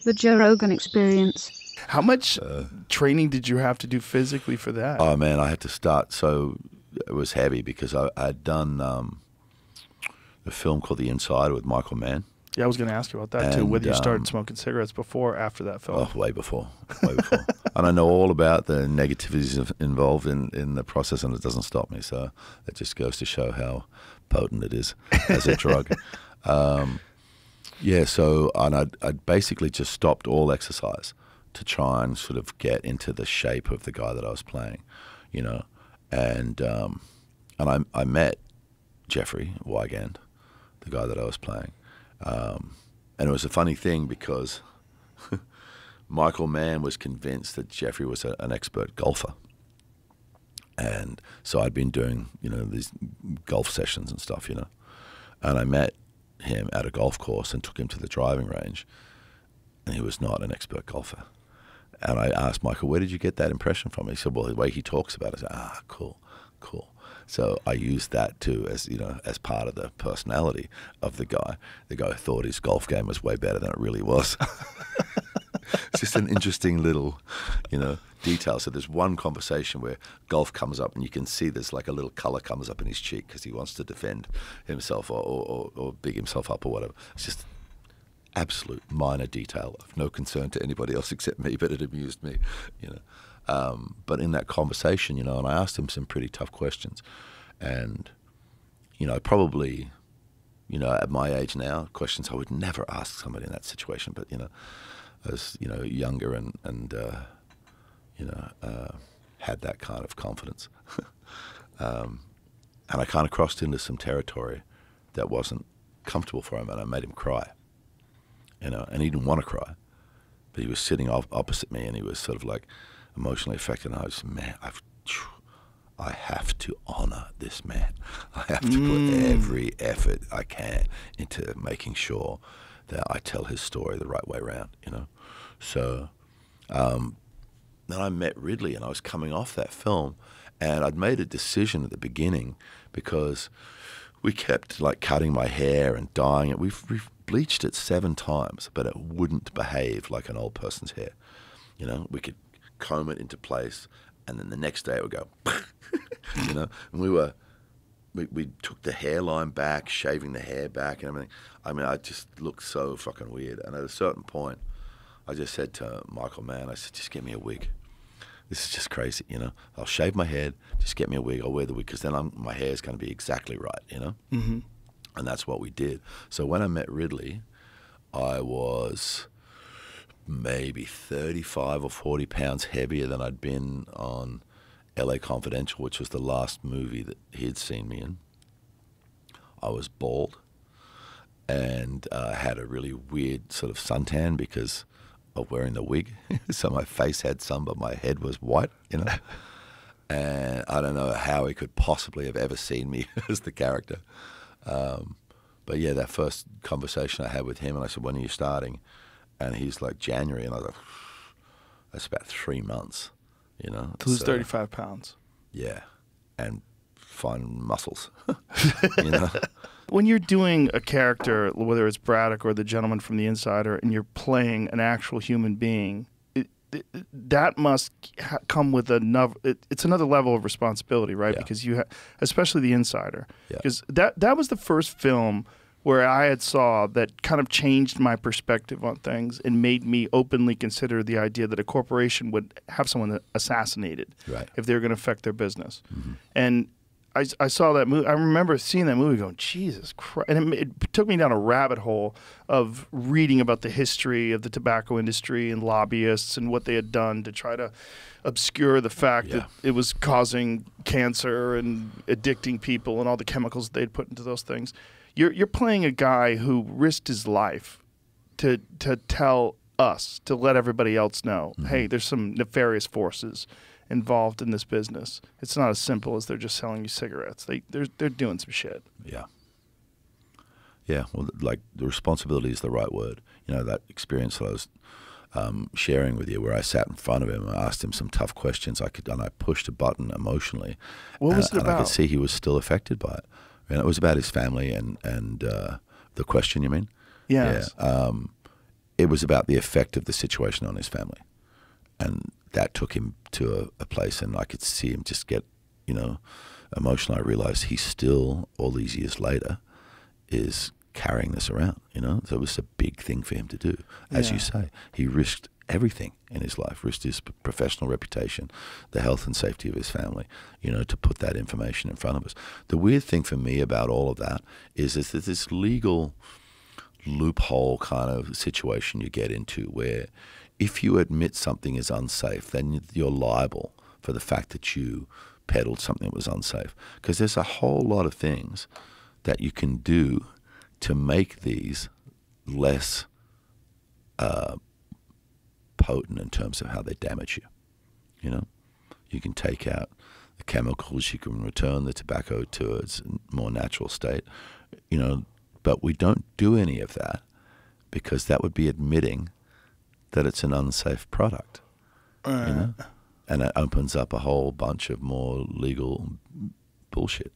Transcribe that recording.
The Joe Rogan Experience. How much training did you have to do physically for that? Oh man, I had to start. So it was heavy because I'd done a film called The Insider with Michael Mann. Yeah, I was going to ask you about that too. Whether you started smoking cigarettes before or after that film? Oh, way before, way before. And I know all about the negativities involved in the process, and it doesn't stop me. So it just goes to show how potent it is as a drug. Yeah, so and I'd basically just stopped all exercise to try and sort of get into the shape of the guy that I was playing, you know. And I met Jeffrey Wigand, the guy that I was playing. And it was a funny thing because Michael Mann was convinced that Jeffrey was an expert golfer. And so I'd been doing, you know, these golf sessions and stuff, you know. And I met him at a golf course and took him to the driving range. And he was not an expert golfer. And I asked Michael, where did you get that impression from? He said, well, the way he talks about it. I said, cool, cool. So I used that too as, you know, as part of the personality of the guy. The guy thought his golf game was way better than it really was. It's just an interesting little, you know, detail. So there's one conversation where golf comes up and you can see there's like a little color comes up in his cheek because he wants to defend himself or big himself up or whatever. It's just absolute minor detail of no concern to anybody else except me, but it amused me, you know. But in that conversation, you know, and I asked him some pretty tough questions. And, you know, probably, you know, at my age now, questions I would never ask somebody in that situation. But, you know, as, you know, younger and you know, had that kind of confidence. And I kind of crossed into some territory that wasn't comfortable for him, and I made him cry. You know, and he didn't want to cry. But he was sitting opposite me, and he was sort of like emotionally affected. And I was, man, I have to honor this man. I have to put every effort I can into making sure that I tell his story the right way around, you know. So then I met Ridley, and I was coming off that film, and I'd made a decision at the beginning because we kept like cutting my hair and dyeing it. We've bleached it 7 times, but it wouldn't behave like an old person's hair. You know, we could comb it into place, and then the next day it would go, you know. And we took the hairline back, shaving the hair back and everything. I mean, I just looked so fucking weird. And at a certain point, I just said to Michael Mann, I said, just get me a wig. This is just crazy, you know. I'll shave my head, just get me a wig. I'll wear the wig because then my hair is going to be exactly right, you know. Mm-hmm. And that's what we did. So when I met Ridley, I was maybe 35 or 40 pounds heavier than I'd been on LA Confidential, which was the last movie that he'd seen me in. I was bald and had a really weird sort of suntan because of wearing the wig. So my face had some, but my head was white, you know. And I don't know how he could possibly have ever seen me as the character. But yeah, that first conversation I had with him, and I said, when are you starting? And he's like, January. And I was like, that's about 3 months, you know. To lose 35 pounds. Yeah, and find muscles, you know. When you're doing a character, whether it's Braddock or the gentleman from The Insider, and you're playing an actual human being, that must come with another. It's another level of responsibility, right? Yeah. Because you, especially The Insider, Yeah. because that was the first film where I had saw that kind of changed my perspective on things and made me openly consider the idea that a corporation would have someone assassinated Right. if they were going to affect their business. Mm-hmm. And I saw that movie. I remember seeing that movie going, Jesus Christ. And it took me down a rabbit hole of reading about the history of the tobacco industry and lobbyists and what they had done to try to obscure the fact that it was causing cancer and addicting people and all the chemicals they'd put into those things. You're playing a guy who risked his life to tell us, to let everybody else know, hey, there's some nefarious forces involved in this business. It's not as simple as they're just selling you cigarettes. They're doing some shit. Yeah. Yeah, well, like the responsibility is the right word. You know, that experience that I was sharing with you where I sat in front of him and asked him some tough questions. And I pushed a button emotionally. What was it about? And I could see he was still affected by it. And it was about his family and the question, you mean? Yes. Yeah. it was about the effect of the situation on his family. And that took him to a place, and I could see him just get, emotional. I realized he still, all these years later, is carrying this around, So it was a big thing for him to do. As you say, he risked everything in his life, risked his professional reputation, the health and safety of his family, to put that information in front of us. The weird thing for me about all of that is that this legal loophole kind of situation you get into where if you admit something is unsafe, then you're liable for the fact that you peddled something that was unsafe. Because there's a whole lot of things that you can do to make these less potent in terms of how they damage you. You can take out the chemicals, you can return the tobacco to its more natural state, but we don't do any of that because that would be admitting that it's an unsafe product, and it opens up a whole bunch of more legal bullshit.